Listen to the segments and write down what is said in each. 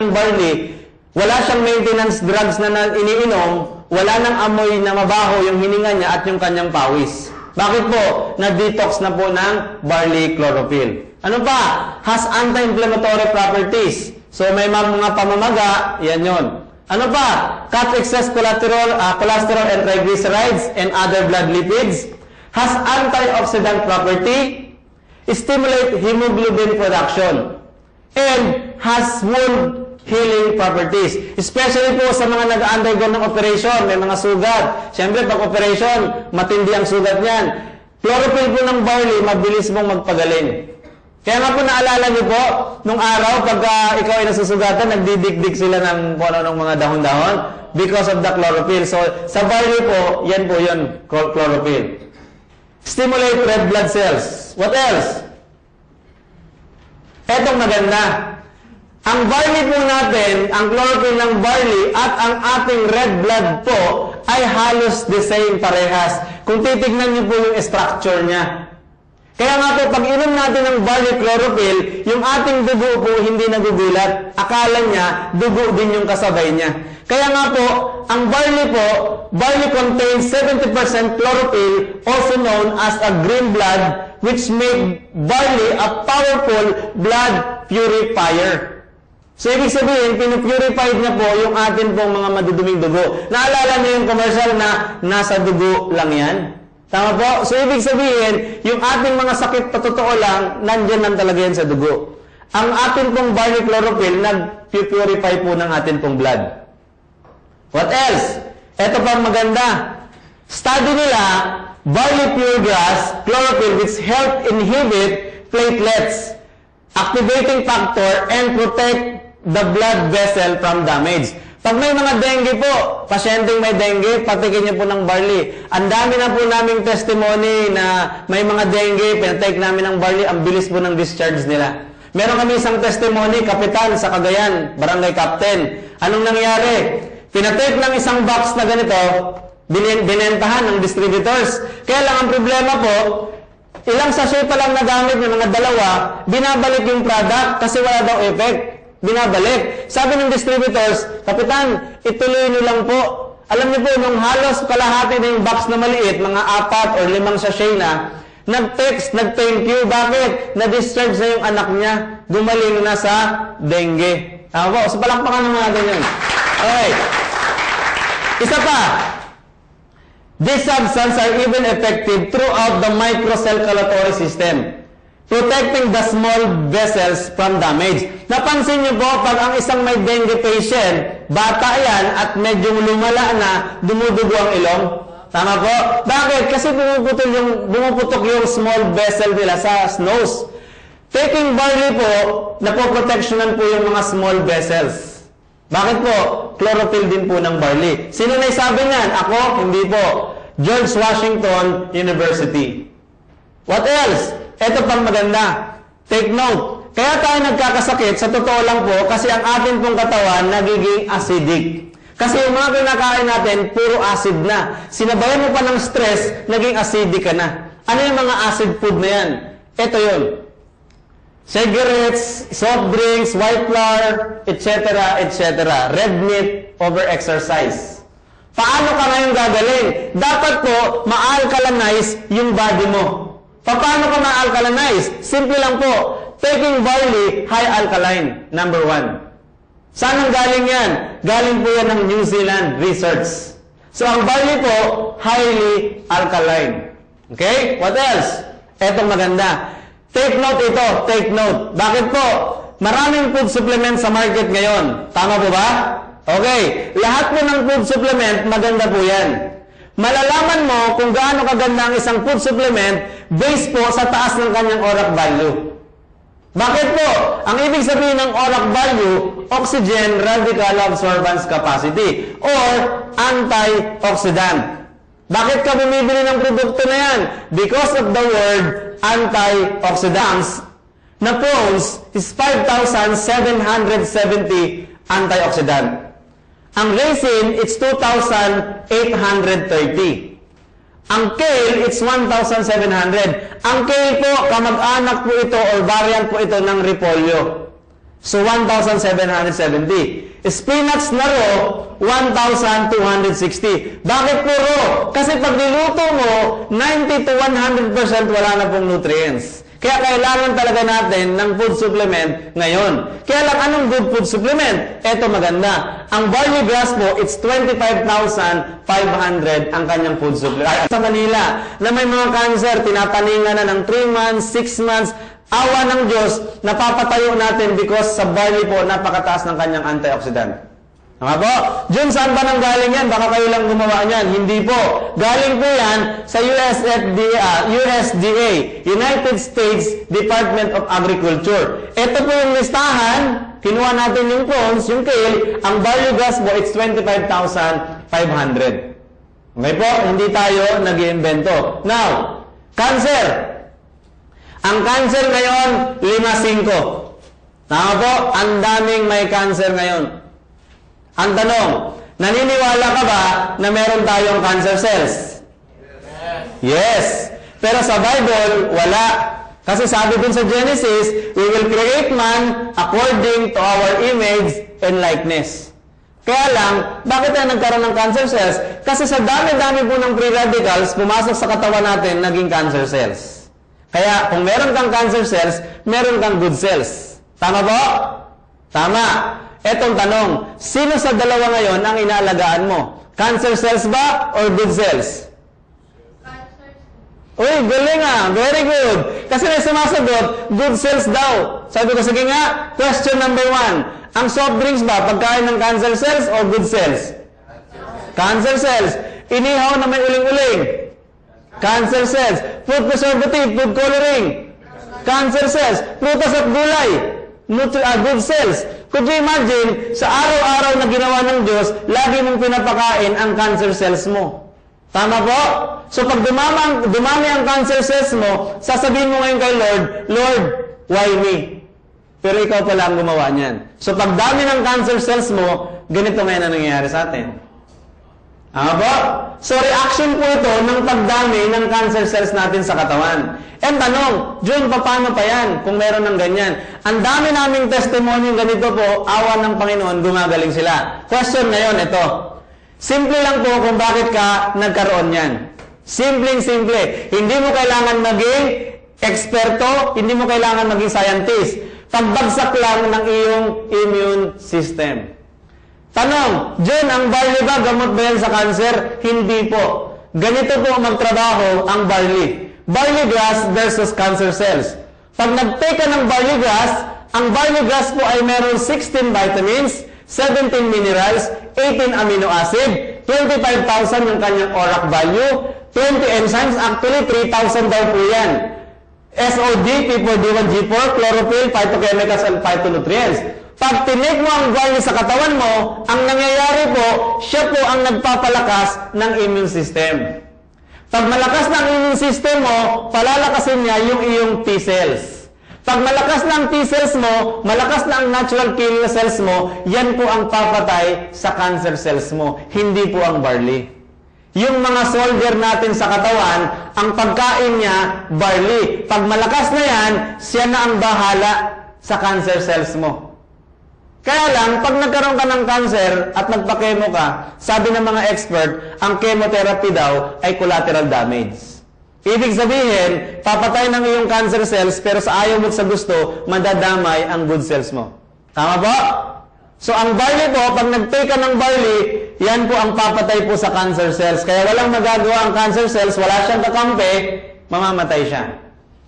ng barley, wala siyang maintenance drugs na iniinom, wala nang amoy na mabaho yung hininga niya at yung kanyang pawis. Bakit po? Na-detox na po ng barley chlorophyll. Ano pa? Has anti-inflammatory properties. So may mga pamamaga, yan yun. Ano pa? Cut excess cholesterol and triglycerides and other blood lipids. Has antioxidant property. Stimulate hemoglobin production. And has wound healing properties. Especially po sa mga nag-undergo ng operation, may mga sugat. Siyempre, pag operation, matindi ang sugat niyan. Chlorophyll po ng barley, mabilis mong magpagaling. Kaya nga po naalala niyo po, nung araw, pagka ikaw ay nasusugatan, nagdidikdik sila ng mga dahon-dahon because of the chlorophyll. So, sa barley po, yan po yun, chlorophyll. Stimulate red blood cells. What else? Etong maganda. Ang barley po natin, ang chlorophyll ng barley at ang ating red blood po ay halos the same parehas. Kung titignan niyo po yung structure niya. Kaya nga po, pag inom natin ng barley chlorophyll, yung ating dugo po hindi nagugulat. Akala niya, dugo din yung kasabay niya. Kaya nga po, ang barley contains 70% chlorophyll, also known as a green blood, which make barley a powerful blood purifier. So, ibig sabihin, pinupurified niya po yung atin pong mga maduduming dugo. Naalala niyo yung commercial na nasa dugo lang yan? Tama po? So, ibig sabihin, yung ating mga sakit patotoo lang, nandyan lang talaga yan sa dugo. Ang atin pong barley chlorophyll, nag-purify po ng atin pong blood. What else? Ito pang maganda. Study nila, barley pure grass, chlorophyll, which help inhibit platelets, activating factor, and protect the blood vessel from damage. Pag may mga dengue po, pasyenteng may dengue, patikin niyo po ng barley. Ang dami na po naming testimony na may mga dengue, pinatake namin ng barley, ang bilis po ng discharge nila. Meron kami isang testimony, kapitan sa Cagayan, barangay captain. Anong nangyari? Pinatake ng isang box na ganito, binentahan ng distributors. Kaya lang ang problema po, ilang sachet pa lang nagamit ng mga dalawa, binabalik yung product kasi wala daw effect. Binabalik. Sabi ng distributors, kapitan, ituloy nyo lang po. Alam niyo po, nung halos kalahati na yung box na maliit, mga 4 or 5 sachet na, nag-text, nag-thank you. Bakit? Na-discharge na yung anak niya. Gumaling na sa dengue. Tama po? So, palakpakan naman natin yun. Okay. Isa pa. These substances are even effective throughout the microcirculatory system, protecting the small vessels from damage. Napansin niyo po, pag ang isang may dengue patient, bata yan at medyo lumala na, dumudugo ang ilong. Tama po? Bakit? Kasi bumuputok yung small vessel nila sa nose. Taking barley po, napoproteksyonan po yung mga small vessels. Bakit po? Chlorophyll din po ng barley. Sino na sabi niyan? Ako? Hindi po. George Washington University. What else? Ito pang maganda. Take note. Kaya tayo nagkakasakit, sa totoo lang po, kasi ang atin pong katawan nagiging acidic. Kasi yung mga kinakain natin, puro acid na. Sinabayan mo pa ng stress, naging acidic ka na. Ano yung mga acid food na yan? Ito yun. Cigarettes, soft drinks, white flour, etc., etc. Red meat over exercise. Paano ka ngayon gagaling? Dapat po, ma-alkalinize yung body mo. Paano ka ma-alkalinize? Simple lang po. Taking barley, high alkaline, number 1. Saan ang galing yan? Galing po yan ng New Zealand research. So, ang barley po, highly alkaline. Okay? What else? Etong maganda. Take note ito. Take note. Bakit po? Maraming food supplement sa market ngayon. Tama po ba? Okay. Lahat po ng food supplement, maganda po yan. Malalaman mo kung gaano kaganda ang isang food supplement based po sa taas ng kanyang ORAC value. Bakit po? Ang ibig sabihin ng ORAC value, oxygen radical absorbance capacity or antioxidant. Bakit ka bumibili ng produkto na yan? Because of the word antioxidants na Crohn's is 5,770 antioxidant. Ang raisin, it's 2,830. Ang kale, it's 1,700. Ang kale po, kamag-anak po ito or variant po ito ng repolyo. So, 1,770. Spinach na raw, 1,260. Bakit po raw? Kasi pag niluto mo, 90 to 100% wala na pong nutrients. Kaya kailangan talaga natin ng food supplement ngayon. Kaya lang, anong good food supplement? Ito maganda. Ang barley grass po, it's 25,500 ang kanyang food supplement. Sa Manila, na may mga cancer, tinataningan na ng 3 months, 6 months, awa ng Diyos, napapatayo natin because sa barley po, napakataas ng kanyang antioxidant. Tama po? Diyan, saan ba nang galing yan? Baka kayo lang gumawa niyan. Hindi po. Galing po yan sa USDA, United States Department of Agriculture. Ito po yung listahan. Kinuha natin yung prawns, yung kale. Ang barley grass po, it's 25,500. Okay po? Hindi tayo nag-iimbento. Now, cancer. Ang cancer ngayon, 5-5. Tama po? Ang daming may cancer ngayon. Ang tanong, naniniwala ka ba na meron tayong cancer cells? Yes. Pero sa Bible, wala. Kasi sabi dun sa Genesis, we will create man according to our image and likeness. Kaya lang, bakit tayo nagkaroon ng cancer cells? Kasi sa dami-dami po ng free radicals, pumasok sa katawan natin, naging cancer cells. Kaya kung meron kang cancer cells, meron kang good cells. Tama po? Tama. Etong tanong, sino sa dalawa ngayon ang inaalagaan mo? Cancer cells ba or good cells? Cancer. Uy, galing ah. Very good. Kasi may sumasagot, good cells daw. Sabi ko, sige nga, question number 1. Ang soft drinks ba, pagkain ng cancer cells or good cells? Cancer cells. Inihaw na may uling-uling? Cancer cells. Food preservative, food coloring? Cancer cells. Prutas at gulay? Good cells. Could you imagine, sa araw-araw na ginawa ng Diyos, lagi mong pinapakain ang cancer cells mo. Tama po? So pag dumami ang cancer cells mo, sasabihin mo ngayon kay Lord, Lord, why me? Pero ikaw pala ang gumawa niyan. So pag dami ng cancer cells mo, ganito ngayon ang nangyayari sa atin. Tama po? So reaction po ito ng pagdami ng cancer cells natin sa katawan. And tanong, Jun, paano pa yan kung meron ng ganyan? Ang dami naming testimony ganito po, awa ng Panginoon, gumagaling sila. Question ngayon, ito. Simple lang po kung bakit ka nagkaroon yan. Simpleng-simple. Hindi mo kailangan maging eksperto, hindi mo kailangan maging scientist. Pagbagsak lang ng iyong immune system. Tanong, Jun, ang barley ba, gamot ba yan sa cancer? Hindi po. Ganito po magtrabaho ang barley. Barley grass versus cancer cells. Pag nag-take ka ng barley grass, ang barley grass po ay meron 16 vitamins, 17 minerals, 18 amino acid, 25,000 yung kanyang ORAC value, 20 enzymes, actually 3,000 daw po yan. SOD, P4D1G4, chlorophyll, phytochemicals, and phytonutrients. Pag tinik mo ang barley sa katawan mo, ang nangyayari po, siya po ang nagpapalakas ng immune system. Pag malakas na ang immune system mo, palalakasin niya yung iyong T-cells. Pag malakas na ang T-cells mo, malakas na ang natural killer cells mo, yan po ang papatay sa cancer cells mo, hindi po ang barley. Yung mga soldier natin sa katawan, ang pagkain niya, barley. Pag malakas na yan, siya na ang bahala sa cancer cells mo. Kaya lang, pag nagkaroon ka ng cancer at nagpa-chemo ka, sabi ng mga expert, ang chemotherapy daw ay collateral damage. Ibig sabihin, papatay ng iyong cancer cells, pero sa ayaw mo at sa gusto, madadamay ang good cells mo. Tama po? So, ang barley po, pag nag-take ka ng barley, yan po ang papatay po sa cancer cells. Kaya walang magagawa ang cancer cells, wala siyang kakampi, mamamatay siya.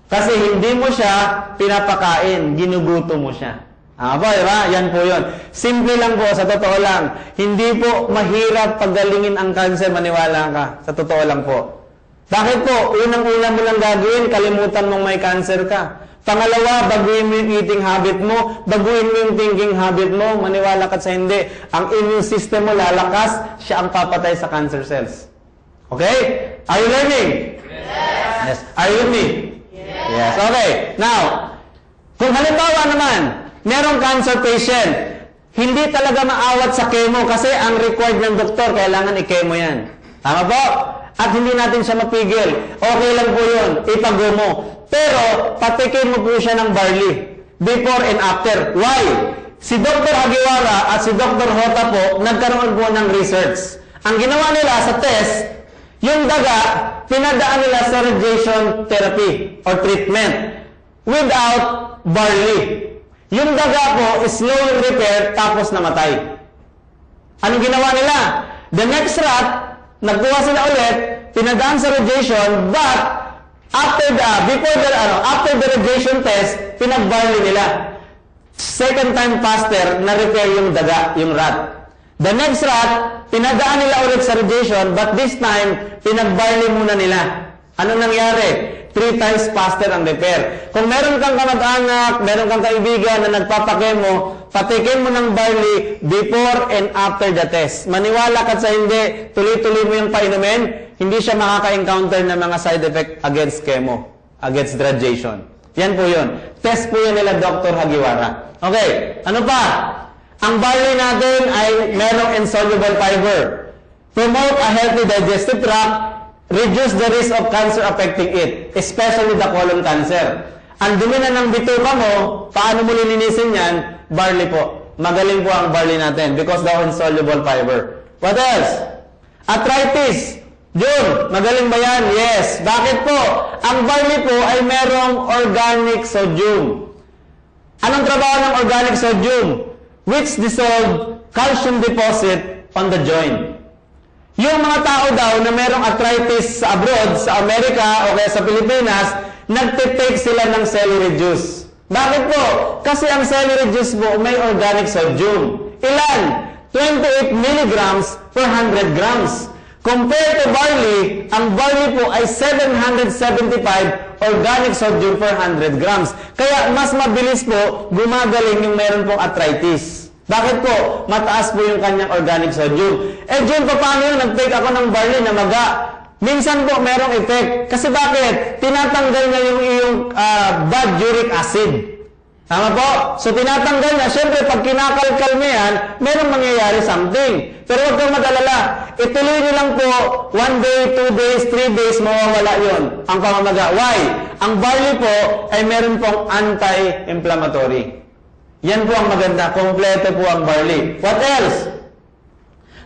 Kasi hindi mo siya pinapakain, ginuguto mo siya. Po, diba? Yan po yun. Simple lang po, sa totoo lang. Hindi po mahirap paggalingin ang cancer, maniwala ka. Sa totoo lang po. Bakit po? Unang-una mo lang gagawin, kalimutan mong may cancer ka. Pangalawa, baguhin mo yung eating habit mo, baguhin mo yung thinking habit mo, maniwala ka sa hindi. Ang immune system mo lalakas, siya ang papatay sa cancer cells. Okay? Are you learning? Yes. Are you with me? Yes. Okay. Now, kung halimbawa naman, merong cancer patient, hindi talaga maawat sa chemo kasi ang required ng doktor, kailangan i-chemo yan. Tama po? At hindi natin siya mapigil. Okay lang po yun, ipago mo. Pero, patikin mo po siya ng barley. before and after. Why? Si Dr. Hagiwara at si Dr. Hota po, nagkaroon po ng research. Ang ginawa nila sa test, yung daga, pinadaan nila sa radiation therapy or treatment without barley. Yung daga po, slowly repair, tapos namatay. Anong ginawa nila? The next rat, nagkuha sila ulit, pinadaan sa radiation, but after the radiation test, pinag-barley nila. Second time faster, na-repair yung daga, yung rat. The next rat, pinadaan nila ulit sa radiation, but this time, pinag-barley muna nila. Ano nangyari? 3 times faster ang repair. Kung meron kang kamag-anak, meron kang kaibigan na nagpapakemo, patikin mo ng barley before and after the test. Maniwala ka sa hindi, tuloy-tuloy mo yung painumin, hindi siya makaka-encounter ng mga side effect against chemo, against radiation. Yan po yun. Test po yun nila Dr. Hagiwara. Okay, ano pa? Ang barley natin ay merong insoluble fiber. Promote a healthy digestive tract, reduce the risk of cancer affecting it, especially the colon cancer. Ang dumi na ng bituka mo, paano mo lilinisin yan? Barley po. Magaling po ang barley natin because the insoluble fiber. What else? Arthritis. Jun, magaling ba yan? Yes. Bakit po? Ang barley po ay merong organic sodium. Anong trabaho ng organic sodium? Which dissolve calcium deposit on the joint. Yung mga tao daw na merong arthritis sa abroad, sa Amerika o kaya sa Pilipinas, nagtitake sila ng celery juice. Bakit po? Kasi ang celery juice po may organic sodium. Ilan? 28 milligrams per 100 grams. Compared to barley, ang barley po ay 775 organic sodium per 100 grams. Kaya mas mabilis po gumagaling yung meron pong arthritis. Bakit po? Mataas po yung kanyang organic sodium. Eh, Jun, paano yun? Nag-take ako ng barley na maga. Minsan po, merong effect. Kasi bakit? Tinatanggal na yung iyong bad uric acid. Tama po? So, tinatanggal na. Siyempre, pag kinakalkal mo yan, merong mangyayari something. Pero huwag kang mag-alala. Ituloy nyo lang po, 1 day, 2 days, 3 days, mawawala yon ang pamamaga. Why? Ang barley po ay meron pong anti-inflammatory. Yan po ang maganda. Kompleto po ang barley. What else?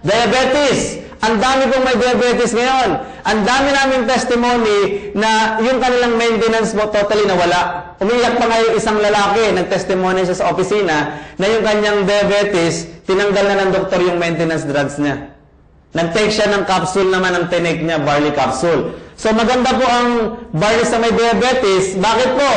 Diabetes. Ang dami pong may diabetes ngayon. Ang dami namin testimony na yung kanilang maintenance mo totally nawala. Umiyak pa nga yung isang lalaki, nag-testimony siya sa opisina na yung kanyang diabetes, tinanggal na ng doktor yung maintenance drugs niya. Nag-take siya ng capsule naman ang tinake niya, barley capsule. So maganda po ang barley sa may diabetes. Bakit po?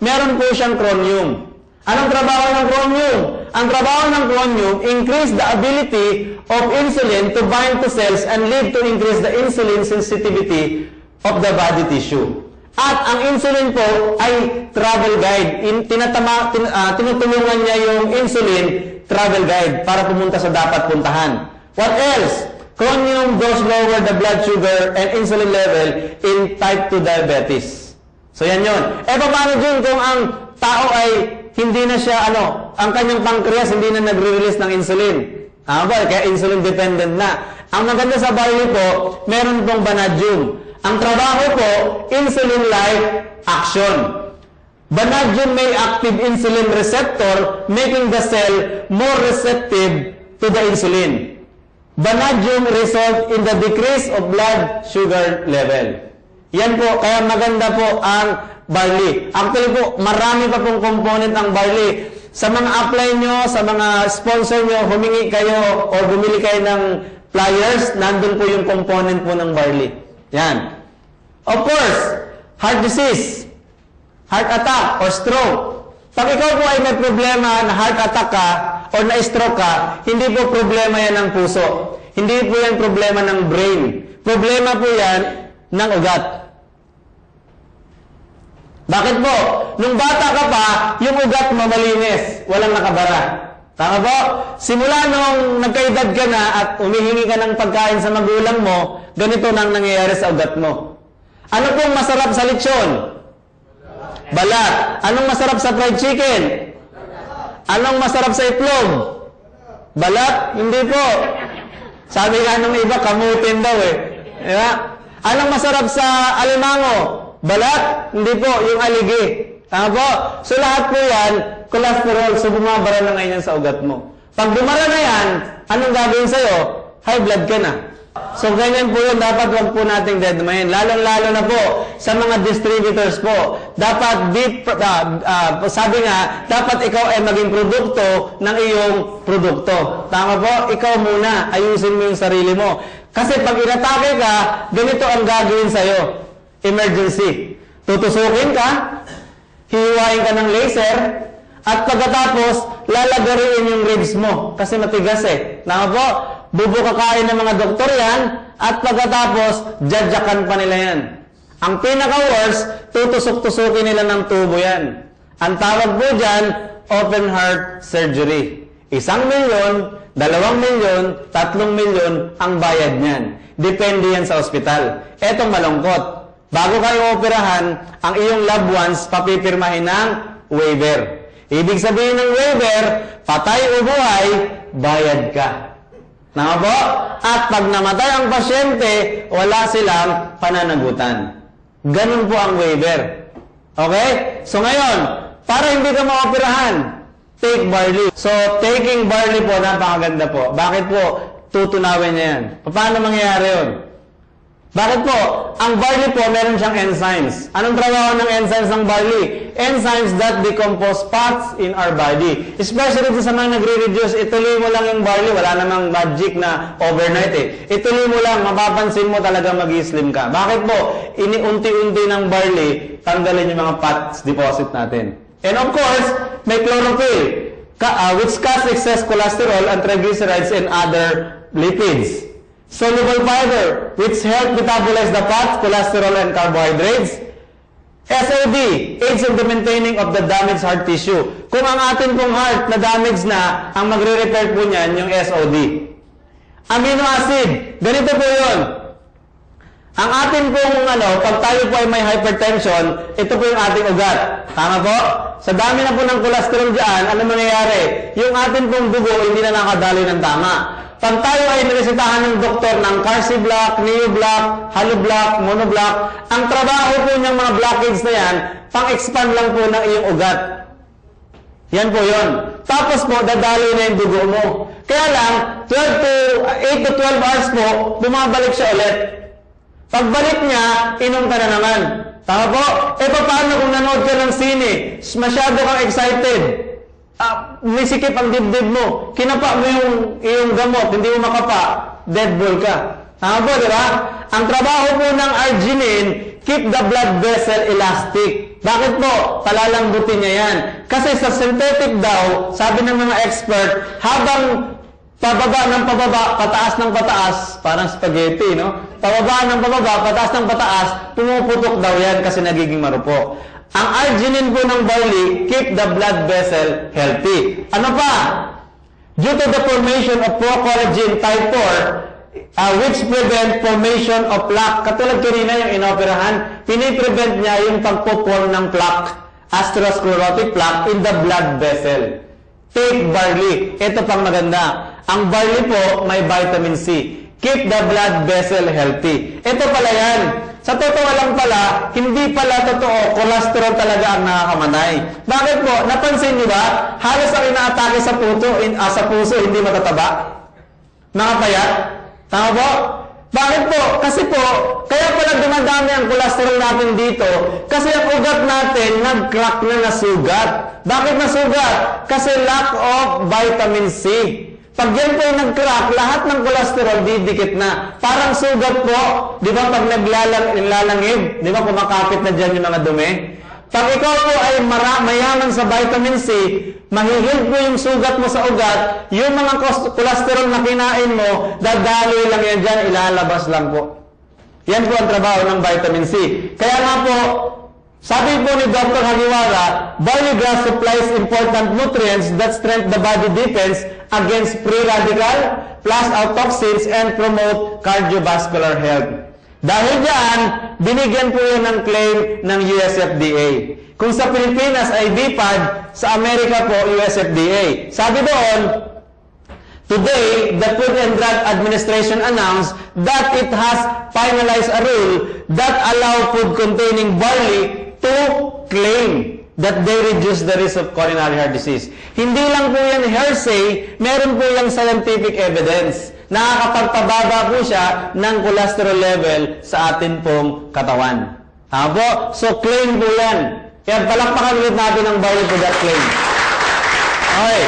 Meron po siyang chromium. Anong trabaho ng chromium? Ang trabaho ng chromium, increase the ability of insulin to bind to cells and lead to increase the insulin sensitivity of the body tissue. At ang insulin po ay travel guide. Tinutulungan niya yung insulin travel guide para pumunta sa dapat puntahan. What else? Chromium goes lower the blood sugar and insulin level in type 2 diabetes. So yan yun. Eh paano dyan kung ang tao ay hindi na siya, ang kanyang pancreas hindi na nagre-release ng insulin. Kaya insulin dependent na. Ang maganda sa barley po, meron pong vanadium. Ang trabaho po, insulin-like action. Vanadium may active insulin receptor, making the cell more receptive to the insulin. Vanadium result in the decrease of blood sugar level. Yan po, kaya maganda po ang barley. Actually po, marami pa pong component ang barley. Sa mga apply nyo, sa mga sponsor nyo, humingi kayo o bumili kayo ng flyers, nandun po yung component po ng barley. Yan. Of course, heart disease, heart attack or stroke. Pag ikaw po ay may problema na heart attack ka o na-stroke ka, hindi po problema yan ng puso. Hindi po yan problema ng brain. Problema po yan ng ugat. Bakit po? Nung bata ka pa, yung ugat mo malinis, walang nakabara. Tama po? Simula nung nagkaedad ka na at umihingi ka ng pagkain sa magulang mo, ganito nang nangyayari sa ugat mo. Ano pong masarap sa lechon? Balat. Anong masarap sa fried chicken? Anong masarap sa itlog? Balat? Hindi po. Sabi nga nung iba, kamutin daw eh. Diba? Anong masarap sa alimango? Balat? Hindi po, yung aligi. Tama po? So lahat po yan, cholesterol, so bumabara na ngayon yan sa ugat mo. Pag bumara na yan, anong gagawin sa'yo? High blood ka na. So ganyan po yun, dapat wag po nating dedmahin. Lalong-lalo na po sa mga distributors po. Dapat, sabi nga, dapat ikaw ay maging produkto ng iyong produkto. Tama po? Ikaw muna, ayusin mo yung sarili mo. Kasi pag inatake ka, ganito ang gagawin sa'yo. Emergency. Tutusukin ka, hihiwain ka ng laser, at pagkatapos, lalagarin yung ribs mo. Kasi matigas eh. Tama po? Bubukakain ng mga doktor yan, at pagkatapos, jadjakan pa nila yan. Ang pinaka-worst, tutusok-tusukin nila ng tubo yan. Ang tawag po dyan, open heart surgery. 1 milyon, 2 milyon, 3 milyon ang bayad niyan. Depende yan sa ospital. Etong malungkot. Bago kayo operahan, ang iyong loved ones papipirmahin ng waiver. Ibig sabihin ng waiver, patay o buhay, bayad ka. Tama po? At pag namatay ang pasyente, wala silang pananagutan. Ganun po ang waiver. Okay? So ngayon, para hindi ka maoperahan, take barley. So, taking barley po, napakaganda po. Bakit po? Tutunawin niya yan. Paano mangyayari yun? Bakit po? Ang barley po, meron siyang enzymes. Anong trabaho ng enzymes ng barley? Enzymes that decompose fats in our body. Especially sa mga nagre-reduce, ituloy mo lang yung barley. Wala namang magic na overnight eh. Ituloy mo lang, mapapansin mo talaga mag-slim ka. Bakit po? Ini-unti-unti ng barley, tanggalin yung mga fats deposit natin. And of course, may chlorophyll, which causes excess cholesterol and triglycerides and other lipids. Soluble fiber, which help metabolize the fats, cholesterol, and carbohydrates. SOD, aids in the maintaining of the damaged heart tissue. Kung ang atin pong heart na damaged na, ang magre-repair po niyan yung SOD. Amino acid, ganito po yun. Ang atin pong, pag tayo po ay may hypertension, ito po yung ating ugat. Tama po? Sa dami na po ng cholesterol dyan, ano mangyayari? Yung atin pong dugo, hindi na nakadali ng tama. Pag tayo ay niresitahan ng doktor ng Carci block, Neo block, Halo block, Mono block, ang trabaho po niyang mga blockage na yan, pang-expand lang po ng iyong ugat. Yan po yun. Tapos po, dadaloy na yung dugo mo. Kaya lang, 8 to 12 hours po, bumabalik siya ulit. Pagbalik niya, inom ka na naman. Tama po? E paano kung nanood ka ng sine, masyado kang excited, may sikip ang dibdib mo, kinapa mo yung iyong gamot, hindi mo makapa, dead ball ka. Tama po, di ba? Ang trabaho po ng arginine, keep the blood vessel elastic. Bakit po? Palalambutin niya yan. Kasi sa synthetic daw, sabi ng mga expert, habang pababa ng pababa, pataas ng pataas, parang spaghetti, no? Pababa ng pababa, pataas ng pataas, pumuputok daw yan kasi nagiging marupok. Ang arginine po ng barley, keep the blood vessel healthy. Ano pa? Due to the formation of procollagen type 4, which prevent formation of plaque. Katulad kanina yung inoperahan, piniprevent niya yung pagpo-form ng plaque, atherosclerotic plaque in the blood vessel. Take barley. Ito pang maganda. Ang barley po, may vitamin C. Keep the blood vessel healthy. Ito pala yan. Sa totoo lang pala, hindi pala totoo, cholesterol talaga ang nakakamatay. Bakit po? Napansin niyo ba? Halos ang inaatake sa puso, hindi matataba. Mga payat. Tama po? Bakit po? Kasi po, kaya pala dumadami ang cholesterol natin dito, kasi ang ugat natin nag-crack na nasugat. Bakit nasugat? Kasi lack of vitamin C. Pag yan po yung nag-crack, lahat ng cholesterol didikit na. Parang sugat po, di ba pag naglalangib, di ba kumakapit na dyan yung mga dumi? Pag ikaw po ay mayaman sa vitamin C, mahihil po yung sugat mo sa ugat, yung mga cholesterol na kinain mo, dadaloy lang yan dyan, ilalabas lang po. Yan po ang trabaho ng vitamin C. Kaya nga po, sabi po ni Dr. Hagiwara, barley grass supplies important nutrients that strengthen the body defense against free radical, flush out toxins, and promote cardiovascular health. Dahil dyan, binigyan po yan ng claim ng USFDA. Kung sa Pilipinas ay BPAD, sa Amerika po USFDA. Sabi doon, today, the Food and Drug Administration announced that it has finalized a rule that allow food containing barley to claim that they reduce the risk of coronary heart disease. Hindi lang po yan hearsay, meron po yung scientific evidence. Nakakapagpababa po siya ng cholesterol level sa atin pong katawan. Tama po? So, claim po yan. Kaya palakpakan ulit natin ang barley for that claim. Okay.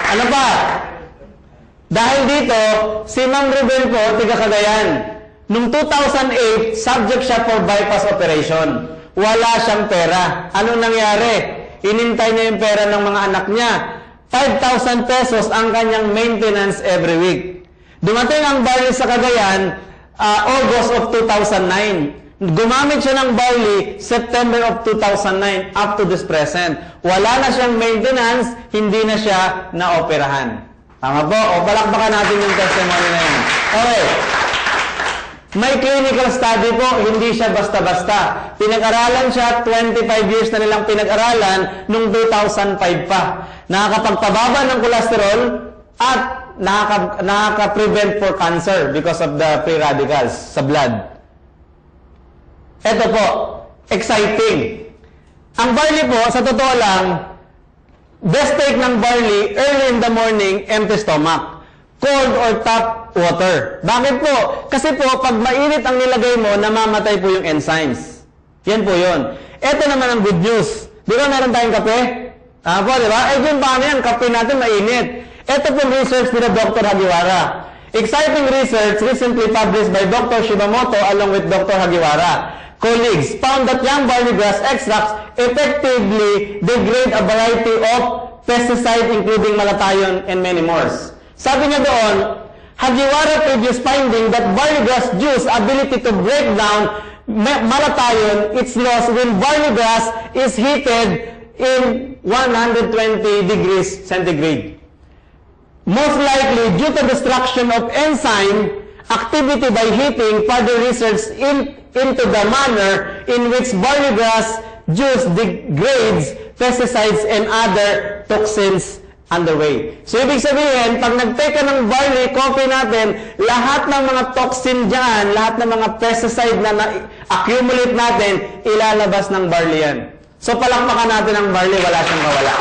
Ano pa? Dahil dito, si Ma'am Ruben po, tiga Cagayan. Noong 2008, subject siya for bypass operation. Wala siyang pera. Anong nangyari? Inintay niya yung pera ng mga anak niya. 5,000 pesos ang kanyang maintenance every week. Dumating ang barley sa Cagayan, August of 2009. Gumamit siya ng barley September of 2009 up to this present. Wala na siyang maintenance, hindi na siya naoperahan. Tama po? O palakpakan natin yung testimony na yan. Okay. May clinical study po, hindi siya basta-basta. Pinag-aralan siya, 25 years na nilang pinag-aralan nung 2005 pa. Nakakapagpababa ng cholesterol at nakaka-prevent for cancer because of the free radicals sa blood. Ito po, exciting. Ang barley po, sa totoo lang, best take ng barley early in the morning, empty stomach. Cold or tap water. Bakit po? Kasi po, pag mainit ang nilagay mo, namamatay po yung enzymes. Yan po yun. Ito naman ang good news. Di ba meron tayong kape? Po, di ba? Yun paano yan? Kape natin mainit. Ito po research ni Dr. Hagiwara. Exciting research recently published by Dr. Shimamoto along with Dr. Hagiwara. Colleagues found that young barley grass extracts effectively degrade a variety of pesticides including malathion and many more. Sabi niya doon, Hagiwara previous finding that barley grass juice ability to break down malathion, its loss when barley grass is heated in 120 degrees centigrade. Most likely due to destruction of enzyme activity by heating, further research into the manner in which barley grass juice degrades pesticides and other toxins underway. So, ibig sabihin, pag nag-take ka ng barley, coffee natin, lahat ng mga toxin dyan, lahat ng mga pesticide na accumulate natin, ilalabas ng barley yan. So, palakpakan natin ang barley, wala siyang kawala.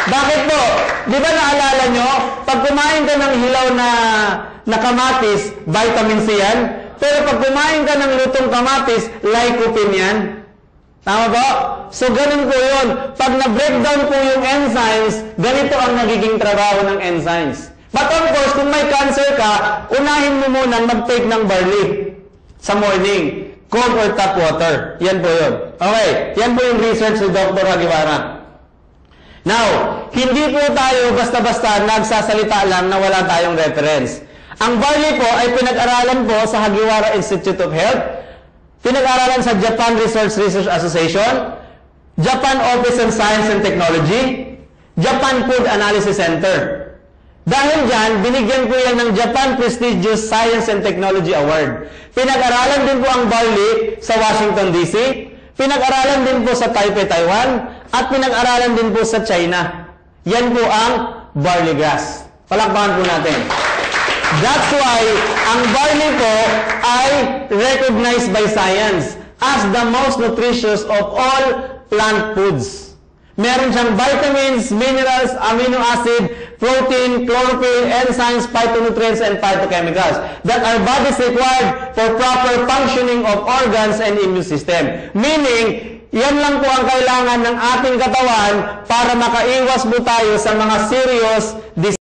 Bakit po? Di ba naalala nyo, pag kumain ka ng hilaw na kamatis, vitamin C yan. Pero pag kumain ka ng lutong kamatis, lycopene yan. Tama ba? So, ganun po yun. Pag na-breakdown po yung enzymes, ganito ang nagiging trabaho ng enzymes. But of course, kung may cancer ka, unahin mo muna mag-take ng barley sa morning. Cold or tap water. Yan po yun. Okay. Yan po yung research ni Dr. Hagiwara. Now, hindi po tayo basta-basta nagsasalita lang na wala tayong reference. Ang barley po ay pinag-aralan po sa Hagiwara Institute of Health, pinag-aralan sa Japan Research Association, Japan Office of Science and Technology, Japan Food Analysis Center. Dahil dyan, binigyan po yan ng Japan Prestigious Science and Technology Award. Pinag-aralan din po ang barley sa Washington, D.C., pinag-aralan din po sa Taipei, Taiwan, at pinag-aralan din po sa China. Yan po ang barley grass. Palakpakan po natin. That's why ang barley po ay recognized by science as the most nutritious of all plant foods. Meron siyang vitamins, minerals, amino acid, protein, chlorophyll, enzymes, phytonutrients, and phytochemicals that our bodies required for proper functioning of organs and immune system. Meaning, yan lang po ang kailangan ng ating katawan para makaiwas po tayo sa mga serious diseases.